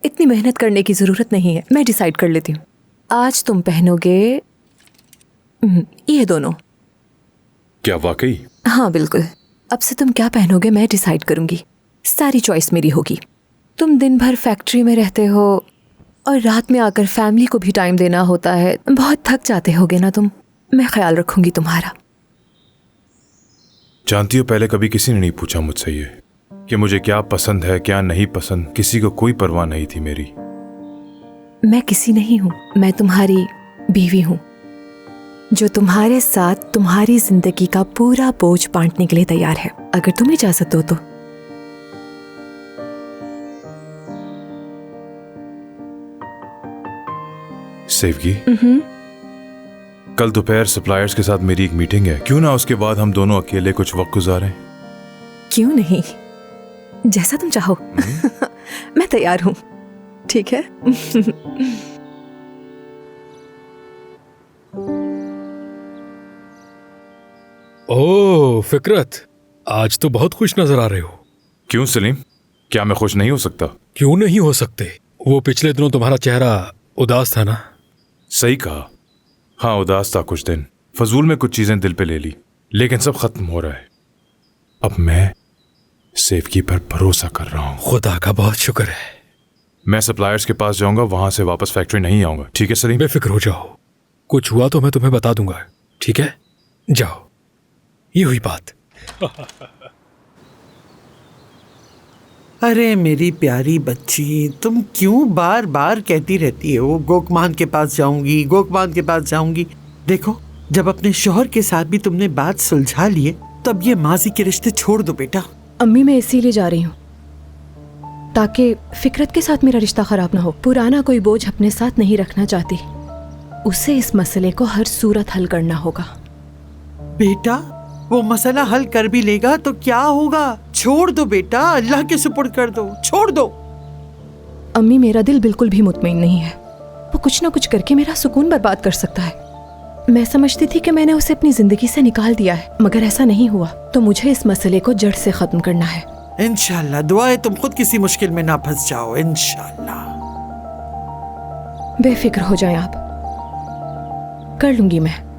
इतनी मेहनत करने की जरूरत नहीं है, मैं डिसाइड कर लेती हूँ। आज तुम पहनोगे ये दोनों। क्या वाकई? हाँ बिल्कुल। अब से तुम क्या पहनोगे मैं डिसाइड करूंगी। सारी चॉइस मेरी होगी। तुम दिन भर फैक्ट्री में रहते हो और रात में आकर फैमिली को भी टाइम देना होता है, बहुत थक जाते होगे ना तुम। मैं ख्याल रखूंगी तुम्हारा। जानती हो, पहले कभी किसी ने नहीं पूछा मुझसे ये कि मुझे क्या पसंद है क्या नहीं पसंद। किसी को कोई परवाह नहीं थी मेरी। मैं किसी नहीं हूँ, मैं तुम्हारी बीवी हूँ जो तुम्हारे साथ तुम्हारी जिंदगी का पूरा बोझ बांटने के लिए तैयार है, अगर तुम इजाजत दो तो। सेवगी, कल दोपहर सप्लायर्स के साथ मेरी एक मीटिंग है। क्यों ना उसके बाद हम दोनों अकेले कुछ वक्त गुजारें? क्यों नहीं, जैसा तुम चाहो। मैं तैयार हूँ। ठीक है। ओह फिकरत, आज तो बहुत खुश नजर आ रहे हो। क्यों सलीम, क्या मैं खुश नहीं हो सकता? क्यों नहीं हो सकते? वो पिछले दिनों तुम्हारा चेहरा उदास था ना? सही कहा। हाँ, उदास था कुछ दिन। फजूल में कुछ चीजें दिल पे ले ली, लेकिन सब खत्म हो रहा है। अब मैं सेवगी पर भरोसा कर रहा हूँ। खुदा का बहुत शुक्र है। मैं सप्लायर्स के पास जाऊंगा, वहां से वापस फैक्ट्री नहीं आऊंगा। ठीक है सलीम? बेफिक्र हो जाओ, कुछ हुआ तो मैं तुम्हें बता दूंगा। ठीक है, जाओ। ये हुई बात। अरे मेरी प्यारी बच्ची, तुम क्यों बार बार कहती रहती हो गोकमान के पास जाऊंगी, गोकमान के पास जाऊंगी। देखो, जब अपने शौहर के साथ भी तुमने बात सुलझा लिए, तब ये माजी के रिश्ते छोड़ दो बेटा। अम्मी, मैं इसीलिए जा रही हूँ ताकि फिकरत के साथ मेरा रिश्ता खराब ना हो। पुराना कोई बोझ अपने साथ नहीं रखना चाहती। उसे इस मसले को हर सूरत हल करना होगा। बेटा, वो मसला हल कर भी लेगा तो क्या होगा? छोड़ दो बेटा, अल्लाह के सुपुर्द कर दो, छोड़ दो। अम्मी, मेरा दिल बिल्कुल भी मुतमईन नहीं है। वो कुछ ना कुछ करके मेरा सुकून बर्बाद कर सकता है। मैं समझती थी कि मैंने उसे अपनी जिंदगी से निकाल दिया है, मगर ऐसा नहीं हुआ। तो मुझे इस मसले को जड़ से खत्म करना है। इंशाल्लाह। दुआ है तुम खुद किसी मुश्किल में ना फंस जाओ, इंशाल्लाह। बेफिक्र हो जाएं आप, कर लूंगी मैं।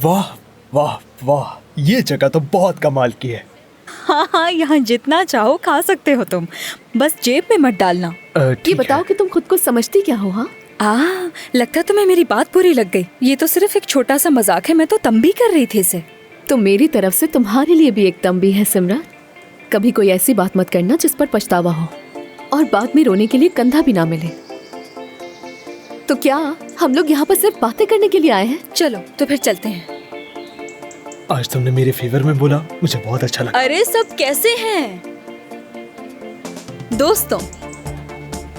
वाह वाह वाह, ये जगह तो बहुत कमाल की है। हाँ हाँ, यहाँ जितना चाहो खा सकते हो तुम, बस जेब में मत डालना। ये बताओ कि तुम खुद को समझती क्या हो? हाँ, लगता तुम्हें मेरी बात पूरी लग गई। ये तो सिर्फ एक छोटा सा मजाक है, मैं तो तंबी कर रही थी इसे। तो मेरी तरफ से तुम्हारे लिए भी एक तंबी है सिमरन। कभी कोई ऐसी बात मत करना जिस पर पछतावा हो और बाद में रोने के लिए कंधा भी ना मिले। तो क्या हम लोग यहाँ पर सिर्फ बातें करने के लिए आए हैं? चलो तो फिर चलते हैं। आज तुमने मेरे फेवर में बोला, मुझे बहुत अच्छा लगा। अरे सब कैसे हैं दोस्तों?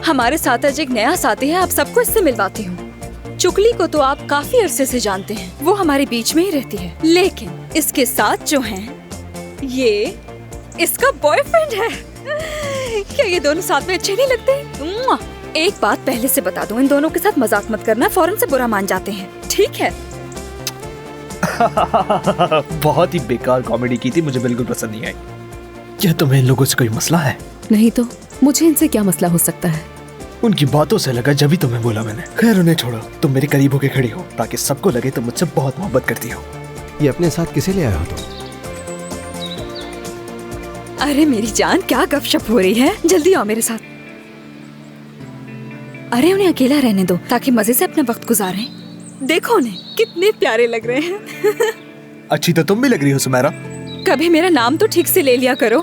हमारे साथ आज एक नया साथी है, आप सबको इससे मिलवाती हूँ। चुगली को तो आप काफी अरसे से जानते हैं, वो हमारे बीच में ही रहती है। लेकिन इसके साथ जो है, ये इसका बॉयफ्रेंड है। क्या ये दोनों साथ में अच्छे नहीं लगते? एक बात पहले से बता दूं, इन दोनों के साथ मजाक मत करना, फौरन से बुरा मान जाते हैं। ठीक है? बहुत ही बेकार कॉमेडी की थी, मुझे बिल्कुल पसंद नहीं आई। क्या तुम्हें इन लोगों से कोई मसला है? नहीं तो मुझे इनसे क्या मसला हो सकता है? उनकी बातों से लगा, जब भी तुम्हें बोला मैंने। खैर उन्हें छोड़ो, तुम मेरे करीब होके खड़ी हो ताकि सबको लगे तुम मुझसे बहुत मोहब्बत करती हो। ये अपने साथ किसे ले आया हो तुम? अरे मेरी जान, क्या गपशप हो रही है? जल्दी आओ मेरे साथ। अरे उन्हें अकेला रहने दो ताकि मजे से अपना वक्त गुजारें। देखो उन्हें कितने प्यारे लग रहे हैं। अच्छी तो तुम भी लग रही हो सुमेरा। कभी मेरा नाम तो ठीक से ले लिया करो।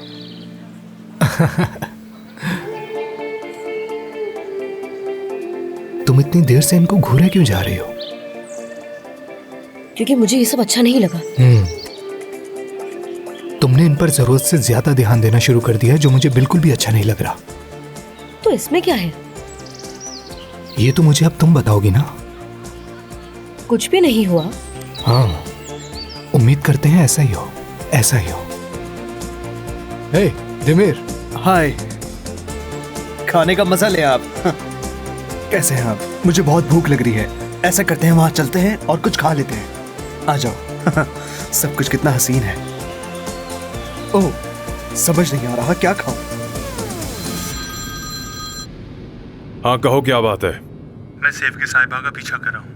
तुम इतनी देर से इनको घूरे क्यों जा रही हो? क्योंकि मुझे ये सब अच्छा नहीं लगा। तुमने इन पर जरूरत से ज्यादा ध्यान देना शुरू कर दिया है, जो मुझे बिल्कुल भी अच्छा नहीं लग रहा। तो इसमें क्या है? ये तो मुझे अब तुम बताओगी ना। कुछ भी नहीं हुआ। हाँ, उम्मीद करते हैं ऐसा ही हो, ऐसा ही हो। हे दिमिर। हाय, खाने का मजा ले आप। कैसे हैं आप? मुझे बहुत भूख लग रही है। ऐसा करते हैं, वहां चलते हैं और कुछ खा लेते हैं। आ जाओ। सब कुछ कितना हसीन है। ओह, समझ नहीं आ रहा क्या खाऊं। हाँ कहो, क्या बात है? मैं सैफ के साहिबा का पीछा कर रहा हूँ।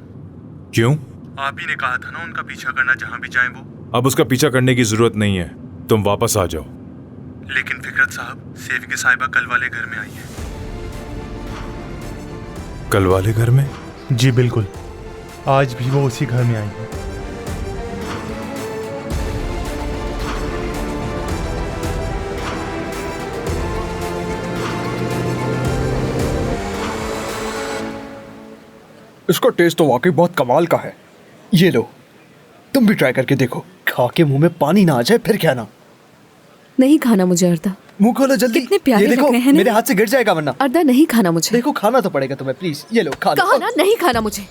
क्यों? आप ही ने कहा था ना उनका पीछा करना जहाँ भी जाएं वो। अब उसका पीछा करने की जरूरत नहीं है, तुम वापस आ जाओ। लेकिन फिकरत साहब, सैफ के साहिबा कल वाले घर में आई है। कल वाले घर में? जी बिल्कुल, आज भी वो उसी घर में आई है। इसका टेस्ट तो वाकई बहुत कमाल का है। ये लो, तुम भी ट्राई करके देखो। खा के मुंह में पानी ना आ जाए फिर क्या ना। नहीं खाना मुझे अर्दा। मुंह खोलो जल्दी। कितने प्यारे ये देखो, लग रहे हैं ना? मेरे हाथ से गिर जाएगा वरना। अर्दा नहीं खाना मुझे। देखो खाना तो पड़ेगा तुम्हें, प्लीज। ये लो खा लो। कहा ना नहीं खाना मुझे।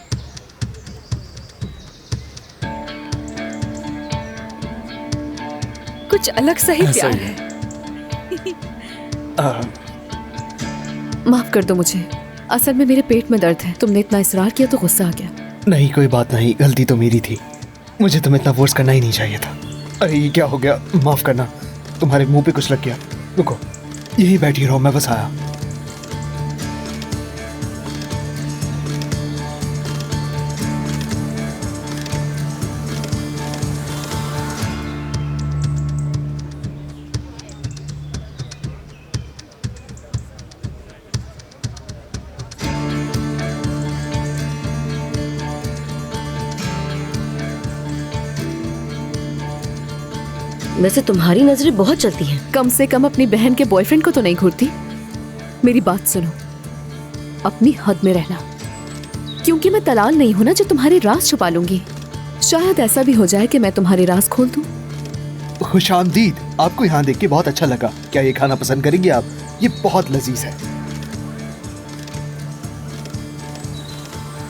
कुछ अलग सा ही प्यार है। माफ कर दो मुझे, असल में मेरे पेट में दर्द है। तुमने इतना इसरार किया तो गुस्सा आ गया। नहीं कोई बात नहीं, गलती तो मेरी थी। मुझे तुम्हें इतना फोर्स करना ही नहीं चाहिए था। अरे ये क्या हो गया, माफ करना। तुम्हारे मुंह पे कुछ लग गया। रुको, यही बैठी रहो, मैं बस आया। वैसे तुम्हारी नजरें बहुत चलती हैं। कम से कम अपनी बहन के बॉयफ्रेंड को तो नहीं घूरती। मेरी बात सुनो, अपनी हद में रहना, क्योंकि मैं दलाल नहीं हूं ना जो तुम्हारे राज छुपा लूंगी। शायद ऐसा भी हो जाए कि मैं तुम्हारे राज खोल दूं। खुशामदीद, आपको यहाँ देख के बहुत अच्छा लगा। क्या ये खाना पसंद करेंगे आप? ये बहुत लजीज है।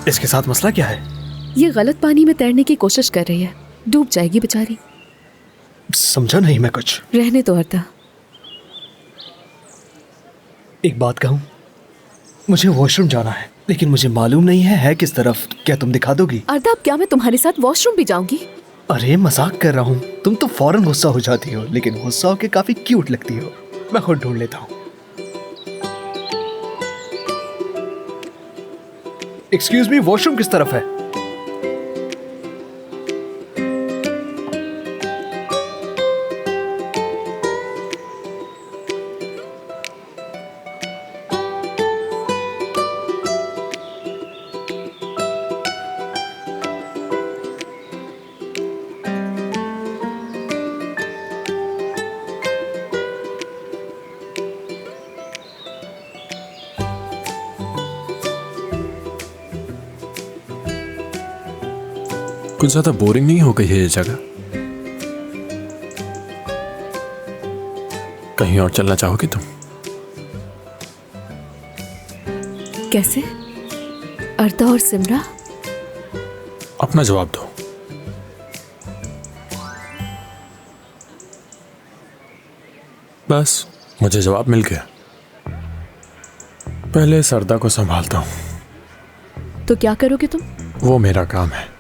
इसके साथ मसला क्या है? ये गलत पानी में तैरने की कोशिश कर रही है, डूब जाएगी बेचारी। समझा नहीं मैं कुछ। रहने दो अर्दा। एक बात कहूं, मुझे वॉशरूम जाना है, लेकिन मुझे मालूम नहीं है किस तरफ। क्या तुम दिखा दोगी? अर्दा, अब क्या मैं तुम्हारे साथ वॉशरूम भी जाऊंगी? अरे मजाक कर रहा हूँ। तुम तो फौरन गुस्सा हो जाती हो, लेकिन गुस्सा होके काफी क्यूट लगती हो। मैं खुद ढूंढ लेता हूँ। एक्सक्यूज मी, वॉशरूम किस तरफ है? कुछ ज्यादा बोरिंग नहीं हो गई है ये जगह? कहीं और चलना चाहोगे तुम? कैसे? अर्दा और सिमरा? अपना जवाब दो। बस मुझे जवाब मिल गया। पहले सरदा को संभालता हूं। तो क्या करोगे तुम? वो मेरा काम है।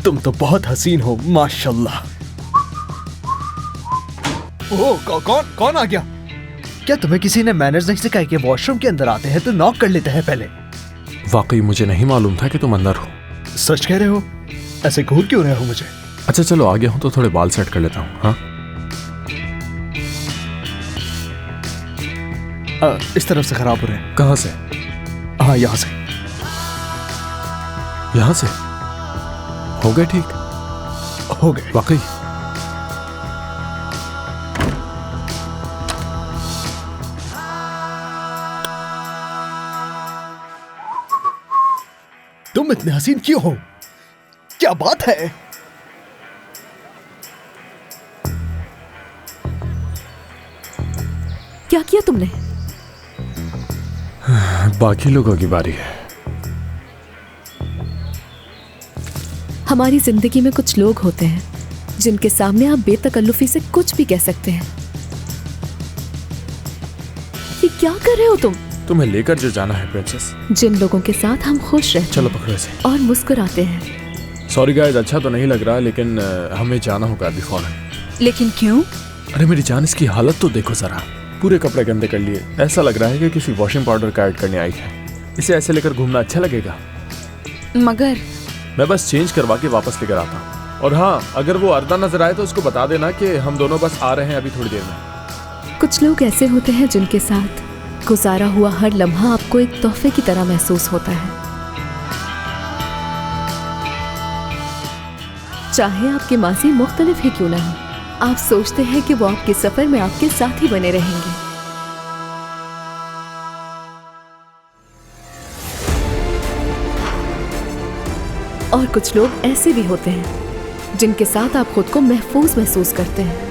तुम तो बहुत हसीन हो, माशाल्लाह। ओह, कौन आ गया? क्या तुम्हें किसी ने मैनर्स नहीं सिखाए कि वॉशरूम के अंदर आते हैं तो नॉक कर लेते हैं पहले? वाकई मुझे नहीं मालूम था कि तुम अंदर हो। सच कह रहे हो? ऐसे घूर क्यों रहे हो मुझे? अच्छा चलो, आ गया हूं तो थोड़े बाल सेट कर लेता हूं। हाँ, इस तरफ से खराब हो रहे हैं। कहां से? हाँ, यहाँ से। यहां से हो गए? ठीक हो गए वाकई। तुम इतने हसीन क्यों हो? क्या बात है? क्या किया तुमने? बाकी लोगों की बारी है। हमारी जिंदगी में कुछ लोग होते हैं जिनके सामने आप बेतकल्लुफी से कुछ भी कह सकते हैं। ये क्या कर रहे हो तुम? तुम्हें लेकर जो जाना है प्रिंसेस। जिन लोगों के साथ हम खुश रहते चलो पकड़ो इसे। और मुस्कुराते हैं। सॉरी गाइस, अच्छा तो नहीं लग रहा, लेकिन हमें जाना होगा अभी फौरन। लेकिन क्यों? अरे मेरी जान, इसकी हालत तो देखो जरा, पूरे कपड़े गंदे कर लिए। ऐसा लग रहा है कि किसी वॉशिंग पाउडर का ऐड करने आई है। इसे ऐसे लेकर घूमना अच्छा लगेगा? मगर मैं बस चेंज करवा के वापस लेकर आता हूँ। और हाँ, अगर वो अर्दा नजर आए तो उसको बता देना कि हम दोनों बस आ रहे हैं अभी थोड़ी देर में। कुछ लोग ऐसे होते हैं जिनके साथ गुजारा हुआ हर लम्हा आपको एक तोहफे की तरह महसूस होता है। चाहे आपके माजी मुख्तलिफ ही क्यों ना हो, आप सोचते हैं कि वो आपके सफर में आपके साथ ही बने रहेंगे। और कुछ लोग ऐसे भी होते हैं जिनके साथ आप खुद को महफूज महसूस करते हैं।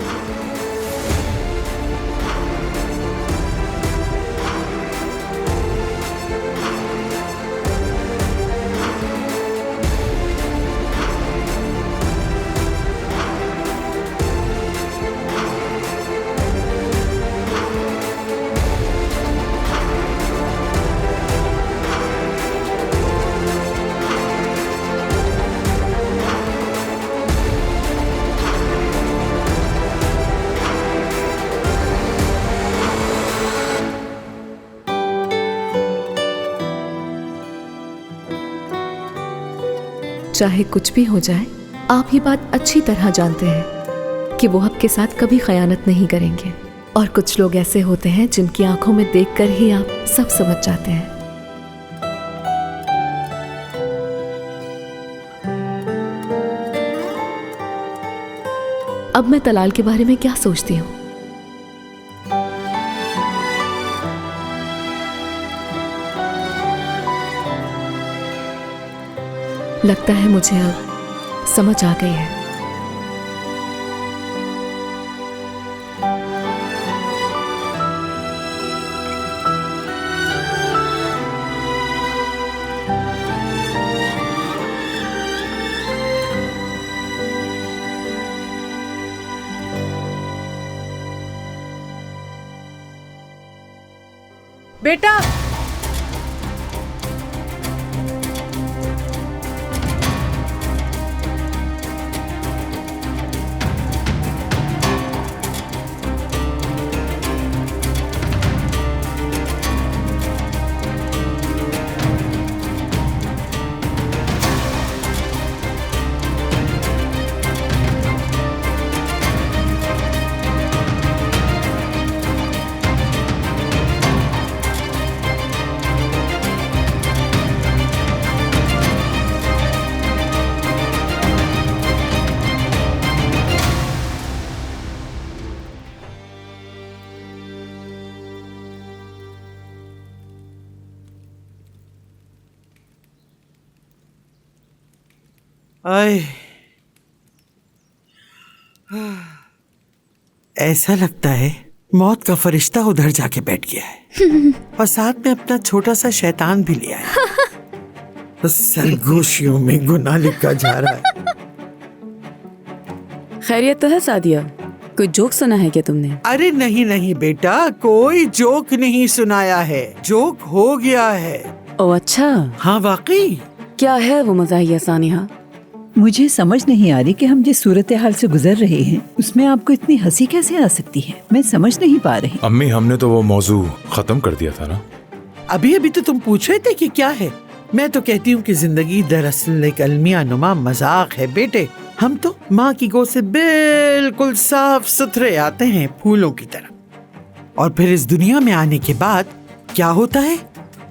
चाहे कुछ भी हो जाए, आप ये बात अच्छी तरह जानते हैं कि वो आपके साथ कभी खयानत नहीं करेंगे। और कुछ लोग ऐसे होते हैं जिनकी आंखों में देखकर ही आप सब समझ जाते हैं। अब मैं तलाल के बारे में क्या सोचती हूँ? लगता है मुझे अब समझ आ गई है। बेटा, आए, ऐसा लगता है मौत का फरिश्ता उधर जाके बैठ गया है और साथ में अपना छोटा सा शैतान भी लिया है। सरगोशियों में गुनाह लिखा जा रहा है। खैरियत तो है सादिया? कोई जोक सुना है क्या तुमने? अरे नहीं नहीं बेटा, कोई जोक नहीं सुनाया है, जोक हो गया है। ओ अच्छा। हाँ वाकई। क्या है वो मज़ाहिया सानिहा? मुझे समझ नहीं आ रही कि हम जिस सूरत हाल से गुजर रहे हैं उसमें आपको इतनी हंसी कैसे आ सकती है। मैं समझ नहीं पा रही। अम्मी, हमने तो वो मौजू खत्म कर दिया था ना। अभी अभी तो तुम पूछ रहे थे कि क्या है। मैं तो कहती हूँ कि जिंदगी दरअसल एक अलमिया नुमा मजाक है बेटे। हम तो माँ की गोद से बिल्कुल साफ सुथरे आते हैं, फूलों की तरह। और फिर इस दुनिया में आने के बाद क्या होता है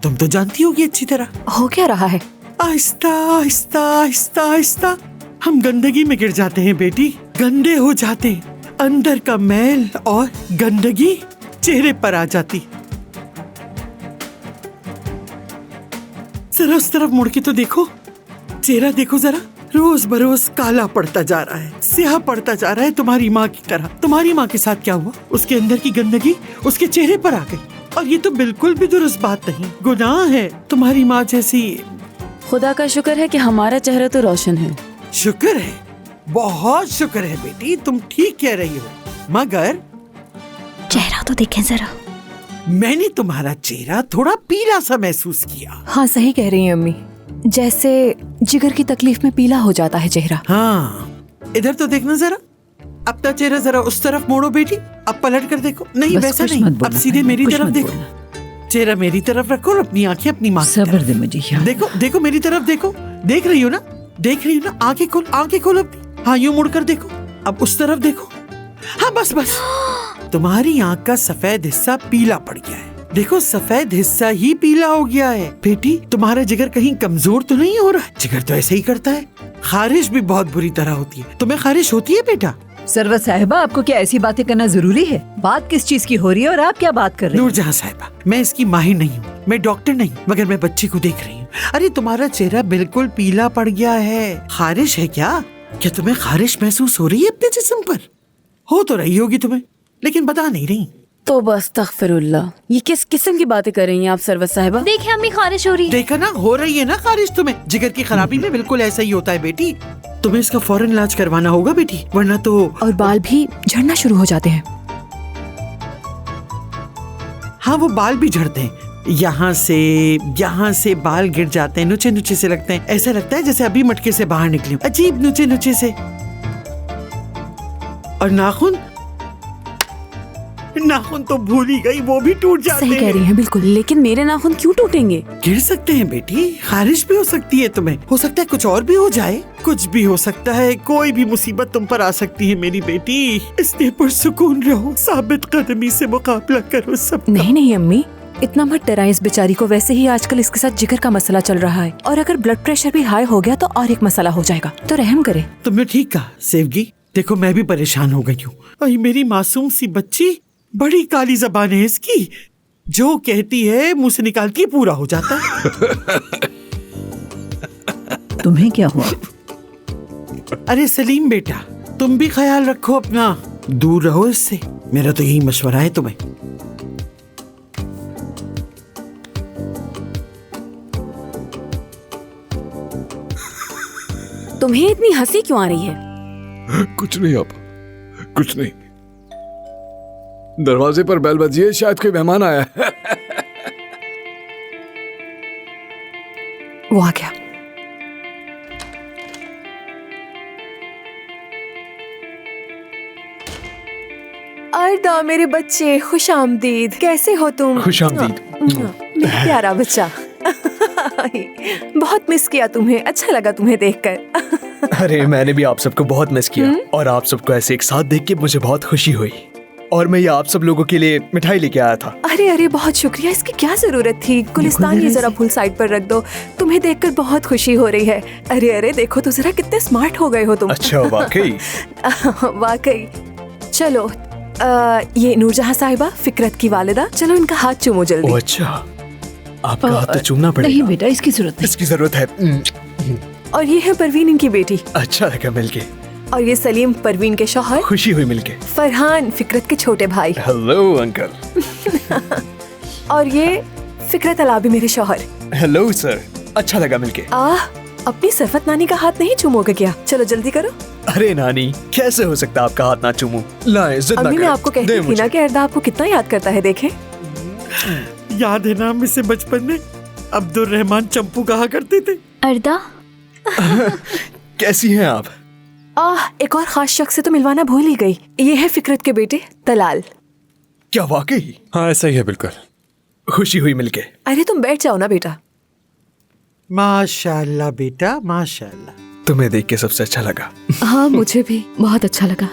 तुम तो जानती होगी अच्छी तरह। हो क्या रहा है? आहिस्ता आहिस्ता आहिस्ता आहिस्ता हम गंदगी में गिर जाते हैं बेटी, गंदे हो जाते हैं। अंदर का मैल और गंदगी चेहरे पर आ जाती। जरा उस तरफ मुड़ के तो देखो, चेहरा देखो जरा, रोज बरोज काला पड़ता जा रहा है, स्याह पड़ता जा रहा है तुम्हारी माँ की तरह। तुम्हारी माँ के साथ क्या हुआ? उसके अंदर की गंदगी उसके चेहरे पर आ गई। और ये तो बिल्कुल भी दुरुस्त बात नहीं, गुनाह है। तुम्हारी माँ जैसी। खुदा का शुक्र है कि हमारा चेहरा तो रोशन है। शुक्र है, बहुत शुक्र है बेटी, तुम ठीक कह रही हो। मगर चेहरा तो देखें जरा। मैंने तुम्हारा चेहरा थोड़ा पीला सा महसूस किया। हाँ सही कह रही हैं अम्मी, जैसे जिगर की तकलीफ में पीला हो जाता है चेहरा। हाँ, इधर तो देखना जरा, अपना चेहरा जरा उस तरफ मोड़ो बेटी, अब पलट कर देखो। नहीं बस वैसा कुछ नहीं, मत अब बोलना, सीधे मेरी कुछ तरफ मत देखो। चेहरा मेरी तरफ रखो और अपनी आंखें अपनी माँ की सब्र तरफ। दे मुझे यार। देखो देखो मेरी तरफ देखो, देख रही हो ना, देख रही हो ना, आंखें खोल, आंखें खोल अपनी। हाँ यूं मुड़कर देखो, अब उस तरफ देखो। हाँ बस बस, तुम्हारी आंख का सफेद हिस्सा पीला पड़ गया है। देखो सफेद हिस्सा ही पीला हो गया है। बेटी तुम्हारा जिगर कहीं कमजोर तो नहीं हो रहा है? जिगर तो ऐसे ही करता है। खारिश भी बहुत बुरी तरह होती है। तुम्हें खारिश होती है बेटा? सरवत साहिबा, आपको क्या ऐसी बातें करना जरूरी है? बात किस चीज की हो रही है और आप क्या बात कर रहे हैं? नूरजहां साहिबा, मैं इसकी माहिर नहीं हूँ, मैं डॉक्टर नहीं, मगर मैं बच्ची को देख रही हूँ। अरे तुम्हारा चेहरा बिल्कुल पीला पड़ गया है। खारिश है क्या? क्या तुम्हें खारिश महसूस हो रही है अपने जिस्म पर? हो तो रही होगी तुम्हें, लेकिन बता नहीं रही। तो बस तगफिरुल्लाह, ये किस किस्म की बातें कर रही हैं आप सरवत साहिबा? देखिए अम्मी खारिश हो रही है। देखा ना, हो रही है ना खारिश तुम्हें। जिगर की खराबी में बिल्कुल ऐसा ही होता है बेटी। तुम्हें इसका फौरन इलाज करवाना होगा बेटी, वरना तो। और बाल भी झड़ना शुरू हो जाते हैं। हाँ वो बाल भी झड़ते हैं, यहाँ से बाल गिर जाते हैं, नुचे नुचे से लगते हैं। ऐसा लगता है जैसे अभी मटके से बाहर निकली, अजीब नुचे नुचे से। और नाखून तो भूल ही गई, वो भी टूट जाते हैं। सही कह रही हैं बिल्कुल, लेकिन मेरे नाखून क्यों टूटेंगे? गिर सकते हैं बेटी, खारिश भी हो सकती है तुम्हें, हो सकता है कुछ और भी हो जाए, कुछ भी हो सकता है। कोई भी मुसीबत तुम पर आ सकती है मेरी बेटी, इसलिए पुरसुकून रहो, साबित कदमी से मुकाबला करो सब। नहीं अम्मी, इतना मत डराएं इस बेचारी को। वैसे ही आजकल इसके साथ जिगर का मसला चल रहा है, और अगर ब्लड प्रेशर भी हाई हो गया तो और एक मसला हो जाएगा, तो रहम करे। तुमने ठीक कहा सेवगी, देखो मैं भी परेशान हो गई हूँ। अरे मेरी मासूम सी बच्ची, बड़ी काली जबान है इसकी, जो कहती है मुंह से निकालती है पूरा हो जाता है। तुम्हें क्या हुआ? अरे सलीम बेटा, तुम भी ख्याल रखो अपना, दूर रहो इससे, मेरा तो यही मशवरा है तुम्हें। तुम्हें इतनी हंसी क्यों आ रही है? कुछ नहीं आप, कुछ नहीं। दरवाजे पर बेल बजी है, शायद कोई मेहमान आया है। वो आ गया। अर्दा मेरे बच्चे, खुश आमदीद। कैसे हो तुम? खुश आमदीद मेरा प्यारा बच्चा। बहुत मिस किया तुम्हें, अच्छा लगा तुम्हें देखकर। अरे मैंने भी आप सबको बहुत मिस किया, और आप सबको ऐसे एक साथ देख के मुझे बहुत खुशी हुई, और मैं ये आप सब लोगों के लिए मिठाई लेके आया था। अरे बहुत शुक्रिया, इसकी क्या जरूरत थी। गुलिस्तान ये जरा फुल साइड पर रख दो, तुम्हें देखकर बहुत खुशी हो रही है। अरे देखो तो जरा कितने स्मार्ट हो गए हो तुम। अच्छा वाकई? वाकई। चलो ये नूरजहां साहिबा, फिकरत की वालिदा, चलो इनका हाथ चूमो जल्दी। अच्छा, आपका हाथ तो चूमना पड़ेगा। नहीं बेटा, इसकी जरूरत नहीं। इसकी जरूरत है। और ये है परवीन, इनकी बेटी। अच्छा लगा मिलके। और ये सलीम, परवीन के शौहर। खुशी हुई मिलके। फरहान, फिकरत के छोटे भाई। Hello uncle. और ये फिकरत अलाबी, मेरे शौहर। हेलो सर, अच्छा लगा मिलके। अपनी सरफत नानी का हाथ नहीं चूमोगे क्या? चलो जल्दी करो। अरे नानी, कैसे हो सकता आपका हाथ ना चूमूं? लाए, जिद ना अभी मैं करें। आपको कहती थी ना कि अर्दा आपको कितना याद करता है, देखें। याद है ना हम इसे बचपन में अब्दुल रहमान चंपू कहा करते थे। अर्दा कैसी हैं आप? एक और खास शख्स से तो मिलवाना भूल ही गई। ये है फिकरत के बेटे तलाल। क्या वाकई? हाँ ऐसा ही है बिल्कुल। खुशी हुई मिलके। अरे तुम बैठ जाओ ना बेटा। माशाल्लाह बेटा, माशाल्लाह। तुम्हें देख के सबसे अच्छा लगा। हाँ मुझे भी बहुत अच्छा लगा।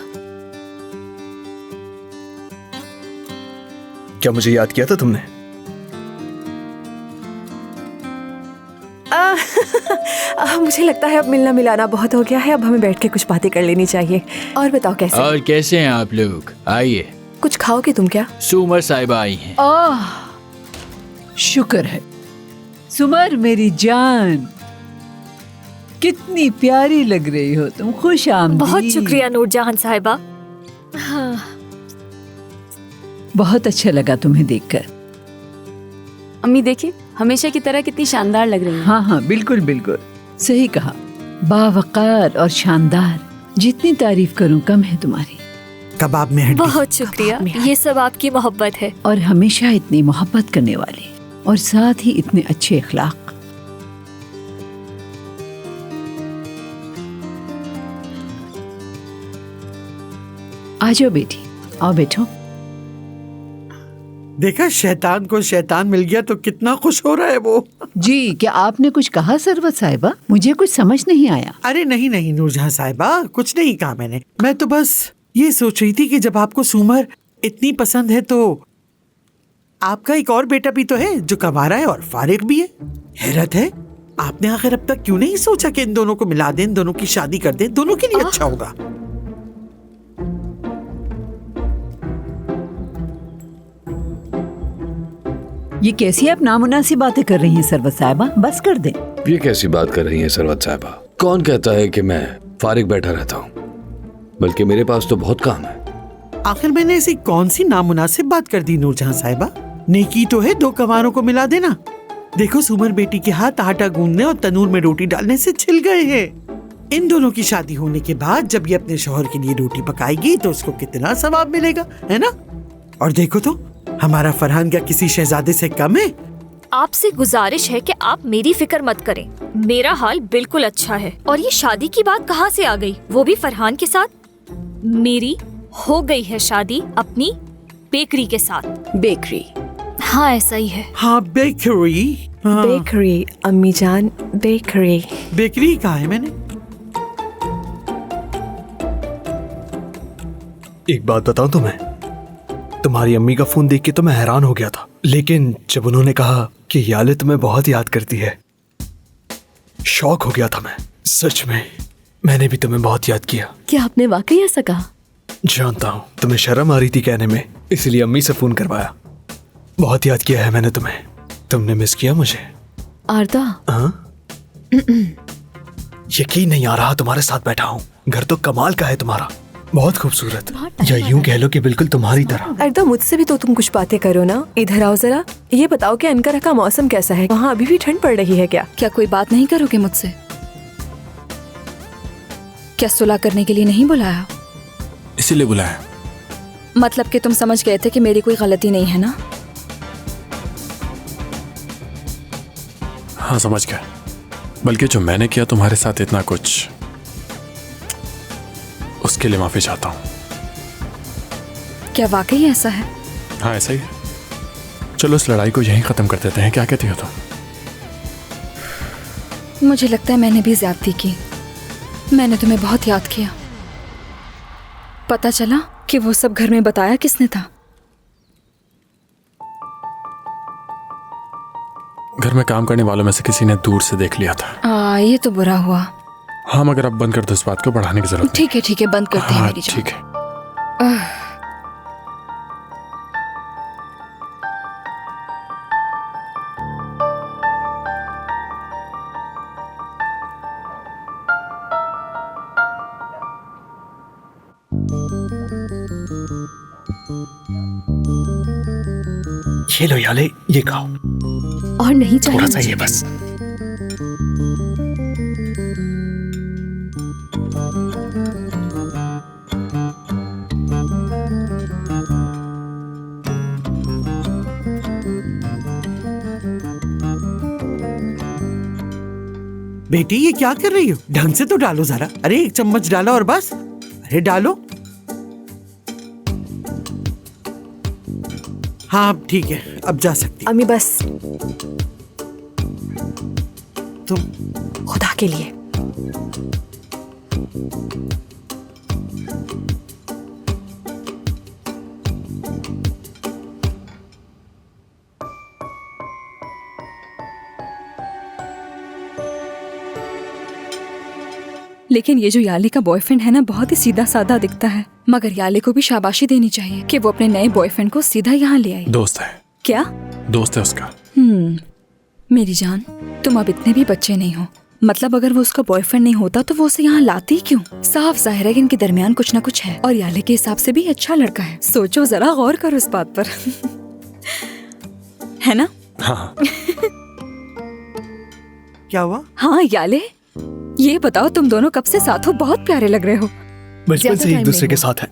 क्या मुझे याद किया था तुमने? मुझे लगता है अब मिलना मिलाना बहुत हो गया है, अब हमें बैठ के कुछ बातें कर लेनी चाहिए। और बताओ कैसे? और कैसे हैं आप लोग? आइए। कुछ खाओगे तुम क्या? सुमर साहिबा आई हैं। शुक्र है। सुमर मेरी जान, कितनी प्यारी लग रही हो तुम, खुश आमदीद। बहुत शुक्रिया नूरजहां साहिबा। बहुत अच्छा लगा तुम्हें देखकर। अम्मी देखिए, हमेशा की तरह कितनी शानदार लग रही हैं। हाँ हाँ बिल्कुल बिल्कुल सही कहा, बावकार और शानदार। जितनी तारीफ करूं कम है तुम्हारी। कबाब में हड्डी। बहुत शुक्रिया, ये सब आपकी मोहब्बत है। और हमेशा इतनी मोहब्बत करने वाले और साथ ही इतने अच्छे अखलाक। आ जाओ बेटी, आओ बैठो। देखा, शैतान को शैतान मिल गया तो कितना खुश हो रहा है वो। जी, क्या आपने कुछ कहा सरवत साहिबा? मुझे कुछ समझ नहीं आया। अरे नहीं नहीं नूरजहां साहिबा, कुछ नहीं कहा मैंने। मैं तो बस ये सोच रही थी कि जब आपको सुमर इतनी पसंद है तो आपका एक और बेटा भी तो है जो कमारा है और फारिग भी है। हैरत है, आपने आखिर अब तक क्यों नहीं सोचा कि इन दोनों को मिला दें, इन दोनों की शादी कर दें, दोनों के लिए अच्छा होगा। ये कैसी आप नामुनासिब बातें कर रही हैं सरवत साहिबा? बस कर दें। ये कैसी बात कर रही हैं सरवत साहिबा? कौन कहता है कि मैं फारिग बैठा रहता हूँ? बल्कि मेरे पास तो बहुत काम है। आखिर मैंने ऐसी कौन सी नामुनासिब बात कर दी नूरजहां साहिबा? नेकी तो है 2 कमारों को मिला देना। देखो, सुमर बेटी के हाथ आटा गूंदने और तनूर में रोटी डालने से छिल गए हैं। इन दोनों की शादी होने के बाद जब ये अपने शौहर के लिए रोटी पकाएगी तो उसको कितना सवाब मिलेगा, है ना? और देखो तो, हमारा फरहान क्या किसी शहजादे से कम है? आपसे गुजारिश है कि आप मेरी फिक्र मत करें। मेरा हाल बिल्कुल अच्छा है। और ये शादी की बात कहाँ से आ गई, वो भी फरहान के साथ? मेरी हो गई है शादी अपनी बेकरी के साथ। बेकरी? हाँ, ऐसा ही है। हाँ, बेकरी। हाँ। बेकरी अम्मी जान, बेकरी। बेकरी कहा है मैंने? एक बात बताऊं तुम्हें, तुम्हारी अम्मी का फोन देख के तो मैं हैरान हो गया था, लेकिन जब उन्होंने कहा कि याले तुम्हें बहुत याद करती है, शॉक हो गया था मैं। सच में मैंने भी तुम्हें बहुत याद किया। क्या आपने वाकई ऐसा कहा? जानता हूँ तुम्हें शर्म आ रही थी कहने में, इसलिए अम्मी से फोन करवाया। बहुत याद किया है मैंने तुम्हें। तुमने मिस किया मुझे? आरदा, हाँ? यकीन नहीं आ रहा तुम्हारे साथ बैठा हूँ। घर तो कमाल का है तुम्हारा, बहुत खूबसूरत, या यूं कह लो कि बिल्कुल तुम्हारी तरह। अर्दा, मुझसे भी तो तुम कुछ बातें करो ना। इधर आओ जरा। ये बताओ कि अनकरा का मौसम कैसा है? वहाँ अभी भी ठंड पड़ रही है क्या? क्या कोई बात नहीं करोगे मुझसे? क्या सुलह करने के लिए नहीं बुलाया? इसीलिए बुलाया। मतलब कि तुम समझ गए थे कि मेरी कोई गलती नहीं है ना? हाँ, समझ गया। बल्कि जो मैंने किया तुम्हारे साथ इतना कुछ, उसके लिए माफी चाहता हूँ। क्या वाकई ऐसा है? हाँ, ऐसा ही है। चलो इस लड़ाई को यहीं खत्म कर देते हैं, क्या कहती हो तुम? मुझे लगता है मैंने भी ज्यादती की। मैंने तुम्हें बहुत याद किया। पता चला कि वो सब घर में बताया किसने था? घर में काम करने वालों में से किसी ने दूर से देख लिया था। ये तो बुरा हुआ। हाँ, मगर अब बंद कर दो इस बात को, बढ़ाने की जरूरत नहीं। ठीक है, बंद करते हैं मेरी जान। ठीक है। ये लो याले, ये खाओ। और नहीं चाहिए? थोड़ा सा ये बस। बेटी, ये क्या कर रही हो? ढंग से तो डालो जरा। अरे 1 चम्मच डालो और बस। अरे डालो। हाँ ठीक है, अब जा सकती। अम्मी बस, तुम खुदा के लिए। लेकिन ये जो याले का बॉयफ्रेंड है ना, बहुत ही सीधा साधा दिखता है। मगर याले को भी शाबाशी देनी चाहिए कि वो अपने नए बॉयफ्रेंड को सीधा यहाँ ले आई। दोस्त है। क्या? दोस्त है उसका। मेरी जान, तुम अब इतने भी बच्चे नहीं हो। मतलब अगर वो उसका बॉयफ्रेंड नहीं होता तो वो उसे यहाँ लाती क्यों? साफ जाहिर है कि इनके दरमियान कुछ ना कुछ है, और याले के हिसाब से भी अच्छा लड़का है। सोचो जरा, गौर करो इस बात पर। है ना? हाँ। क्या हुआ? हाँ याले, ये बताओ तुम दोनों कब से साथ हो? बहुत प्यारे लग रहे हो। बचपन से एक दूसरे के साथ है।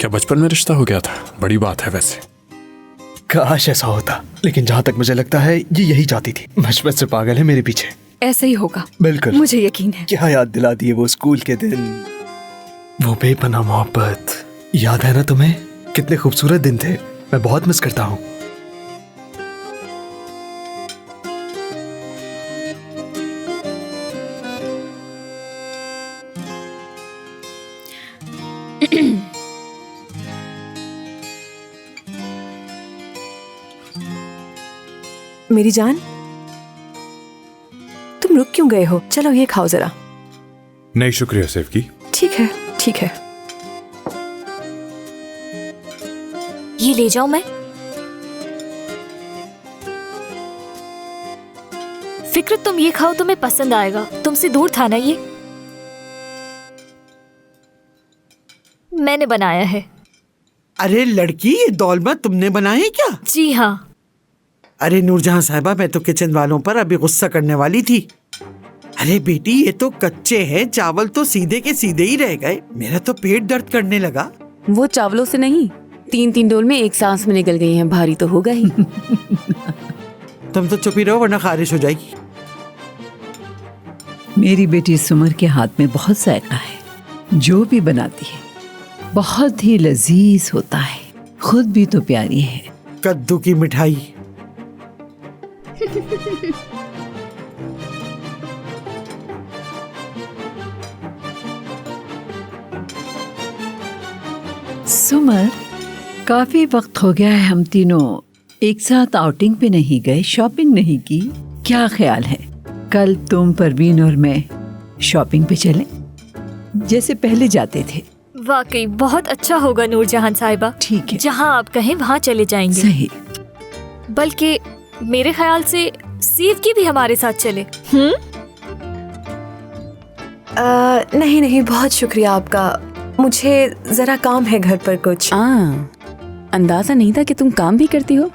क्या बचपन में रिश्ता हो गया था? बड़ी बात है वैसे। काश ऐसा होता, लेकिन जहाँ तक मुझे लगता है ये यही चाहती थी। बचपन से पागल है मेरे पीछे। ऐसा ही होगा, बिल्कुल, मुझे यकीन है। क्या याद दिला दिए वो स्कूल के दिन, वो बेपनाह मोहब्बत। याद है ना तुम्हें? कितने खूबसूरत दिन थे। मैं बहुत मिस करता हूँ। मेरी जान, तुम रुक क्यों गए हो? चलो ये खाओ जरा। नहीं शुक्रिया सैफ की। ठीक है ठीक है। ये ले जाओ। मैं फिक्र, तुम ये खाओ, तुम्हें पसंद आएगा। तुमसे दूर था ना ये, मैंने बनाया है। अरे लड़की, ये दौलमत तुमने बनाए क्या? जी हाँ। अरे नूरजहां साहिबा, मैं तो किचन वालों पर अभी गुस्सा करने वाली थी। अरे बेटी, ये तो कच्चे हैं, चावल तो सीधे के सीधे ही रह गए। मेरा तो पेट दर्द करने लगा। वो चावलों से नहीं, 3-3 डोल में एक सांस में निकल गई हैं। भारी तो होगा ही। तुम तो चुप ही रहो वरना खारिश हो जाएगी। मेरी बेटी सुमर के हाथ में बहुत जायका है। जो भी बनाती है बहुत ही लजीज होता है। खुद भी तो प्यारी है। कद्दू की मिठाई। सुमर, काफी वक्त हो गया है हम तीनों एक साथ आउटिंग पे नहीं गए, शॉपिंग नहीं की। क्या ख्याल है कल तुम, परवीन और मैं शॉपिंग पे चलें जैसे पहले जाते थे? वाकई बहुत अच्छा होगा नूरजहां साहिबा। ठीक है, जहाँ आप कहें वहाँ चले जाएंगे। सही। बल्कि मेरे ख्याल से सीफ की भी हमारे साथ चले। नहीं नहीं, बहुत शुक्रिया आपका। मुझे जरा काम है घर पर कुछ। अंदाजा नहीं था कि तुम काम भी करती हो।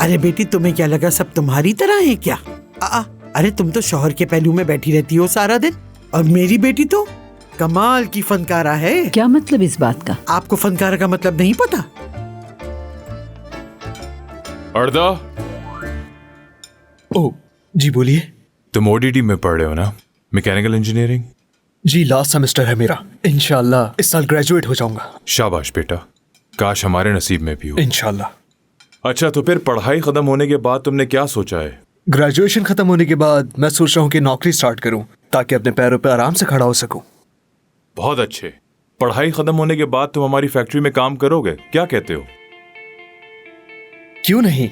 अरे बेटी, तुम्हें क्या लगा सब तुम्हारी तरह है क्या? अरे तुम तो शौहर के पहलू में बैठी रहती हो सारा दिन, और मेरी बेटी तो कमाल की फनकारा है। क्या मतलब इस बात का? आपको फनकारा का मतलब नहीं पता? अर्दा। ओह जी बोलिए। तुम ओडीटी में पढ़ रहे हो ना, मैकेनिकल इंजीनियरिंग? जी लास्ट सेमेस्टर है मेरा। इंशाल्लाह इस साल ग्रेजुएट हो जाऊंगा। शाबाश बेटा, काश हमारे नसीब में भी हो। इंशाल्लाह। अच्छा, तो फिर पढ़ाई खत्म होने के बाद तुमने क्या सोचा है? ग्रेजुएशन खत्म होने के बाद मैं सोच रहा हूँ कि नौकरी स्टार्ट करूँ ताकि अपने पैरों पर आराम से खड़ा हो सकूँ। बहुत अच्छे। पढ़ाई खत्म होने के बाद तुम हमारी फैक्ट्री में काम करोगे, क्या कहते हो? क्यों नहीं,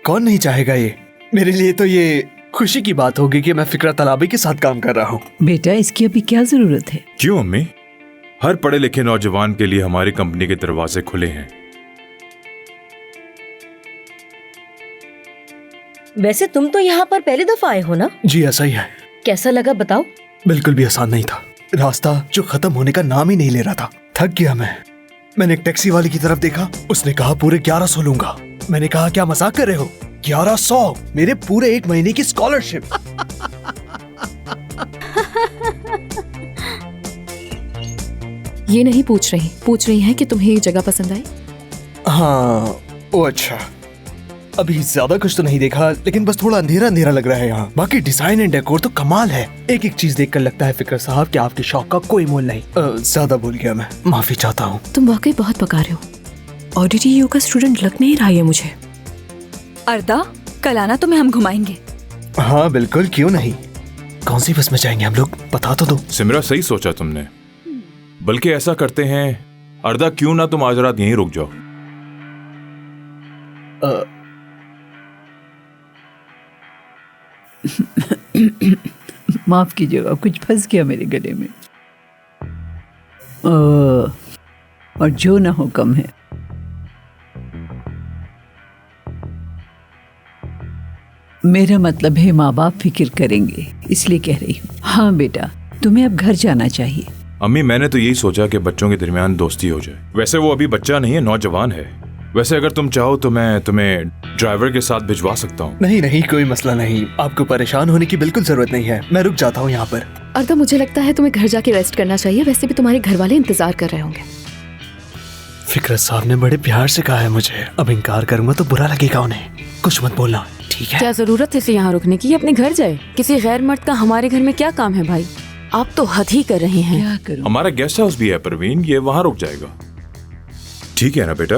कौन नहीं चाहेगा ये। मेरे लिए तो ये खुशी की बात होगी कि मैं फिक्रा तलाबी के साथ काम कर रहा हूँ। बेटा, इसकी अभी क्या जरूरत है? क्यों अम्मी, हर पढ़े लिखे नौजवान के लिए हमारी कंपनी के दरवाजे खुले हैं। वैसे तुम तो यहाँ पर पहली दफा आए हो ना? जी ऐसा ही है। कैसा लगा बताओ? बिल्कुल भी आसान नहीं था। रास्ता जो खत्म होने का नाम ही नहीं ले रहा था। थक गया मैंने एक टैक्सी वाले की तरफ देखा, उसने कहा पूरे 1100 लूंगा। मैंने कहा क्या मजाक कर रहे हो? 1100 मेरे पूरे 1 महीने की स्कॉलरशिप। ये नहीं पूछ रही हैं कि तुम्हें ये जगह पसंद आई? हाँ, ओ अच्छा, अभी ज्यादा कुछ तो नहीं देखा, लेकिन बस थोड़ा अंधेरा अंधेरा लग रहा है यहाँ। बाकी डिजाइन एंड डेकोर तो कमाल है। एक एक चीज देखकर लगता है फिक्र साहब कि आपके शौक का कोई मोल नहीं। ज्यादा बोल गया मैं, माफी चाहता हूँ। तुम वाकई बहुत पका रहे हो। ऑडिटी यू का स्टूडेंट लग नहीं रहा है मुझे। अर्दा, कल आना तुम्हें हम घुमाएंगे। हाँ बिल्कुल, क्यों नहीं। कौन सी बस में जाएंगे हम लोग, बता तो दो। सिमरा, सही सोचा तुमने। बल्कि ऐसा करते हैं अर्दा, क्यों ना तुम आज रात यहीं रुक जाओ। माफ कीजिएगा, कुछ फंस गया मेरे गले में। और जो ना हो कम है। मेरा मतलब है माँ बाप फिक्र करेंगे, इसलिए कह रही हूँ। हाँ बेटा, तुम्हें अब घर जाना चाहिए। अम्मी, मैंने तो यही सोचा कि बच्चों के दरमियान दोस्ती हो जाए। वैसे वो अभी बच्चा नहीं है, नौजवान है। वैसे अगर तुम चाहो तो मैं तुम्हें ड्राइवर के साथ भिजवा सकता हूँ। नहीं नहीं, कोई मसला नहीं। आपको परेशान होने की बिल्कुल जरूरत नहीं है। मैं रुक जाता हूँ यहाँ पर। अर्दा, मुझे लगता है तुम्हें घर जाके रेस्ट करना चाहिए। वैसे भी तुम्हारे घर वाले इंतजार कर रहे होंगे। फिकरत साहब ने बड़े प्यार से कहा है मुझे, अब इनकार करूंगा तो बुरा लगेगा उन्हें। कुछ मत बोलना, ठीक है? क्या जरूरत है इसे यहाँ रुकने की? अपने घर जाए। किसी गैर मर्द का हमारे घर में क्या काम है भाई? आप तो हद ही कर रहे हैं। हमारा गेस्ट हाउस भी है परवीन, ये वहाँ रुक जाएगा। ठीक है ना बेटा?